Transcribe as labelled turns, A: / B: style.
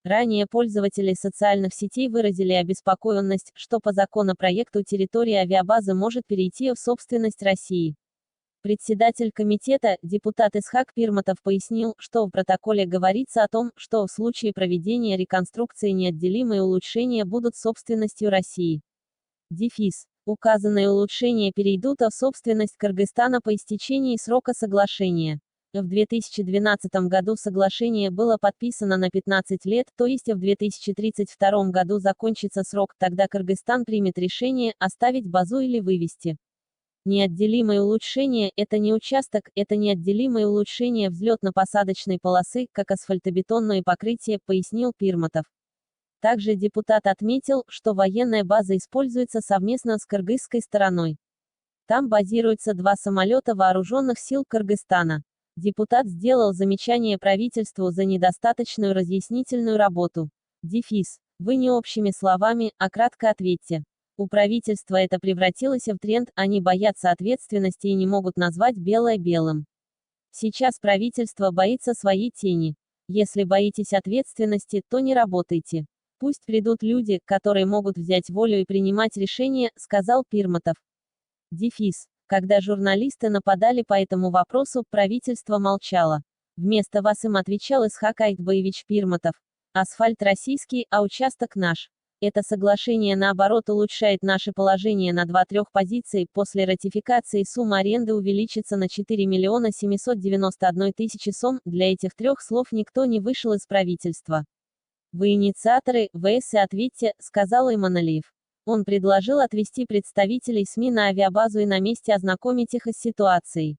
A: Ранее пользователи социальных сетей выразили обеспокоенность, что по законопроекту территория авиабазы может перейти в собственность России. Председатель комитета, депутат Исхак Пирматов пояснил, что в протоколе говорится о том, что в случае проведения реконструкции неотделимые улучшения будут собственностью России. Дефис. Указанные улучшения перейдут в собственность Кыргызстана по истечении срока соглашения. В 2012 году соглашение было подписано на 15 лет, то есть в 2032 году закончится срок, тогда Кыргызстан примет решение, оставить базу или вывести. Неотделимое улучшение – это не участок, это неотделимое улучшение взлетно-посадочной полосы, как асфальтобетонное покрытие, пояснил Пирматов. Также депутат отметил, что военная база используется совместно с кыргызской стороной. Там базируются 2 самолета вооруженных сил Кыргызстана. Депутат сделал замечание правительству за недостаточную разъяснительную работу. Дефис. Вы не общими словами, а кратко ответьте. У правительства это превратилось в тренд, они боятся ответственности и не могут назвать белое белым. Сейчас правительство боится своей тени. Если боитесь ответственности, то не работайте. Пусть придут люди, которые могут взять волю и принимать решения, сказал Пирматов. Дефис. Когда журналисты нападали по этому вопросу, правительство молчало. Вместо вас им отвечал Исхак Айтбаевич Пирматов. Асфальт российский, а участок наш. Это соглашение наоборот улучшает наше положение на 2-3 позиций. После ратификации сумма аренды увеличится на 4 миллиона 791 тысячи сом. Для этих 3 слов никто не вышел из правительства. Вы инициаторы, ВС и ответьте, сказал Иманалиев. Он предложил отвести представителей СМИ на авиабазу и на месте ознакомить их с ситуацией.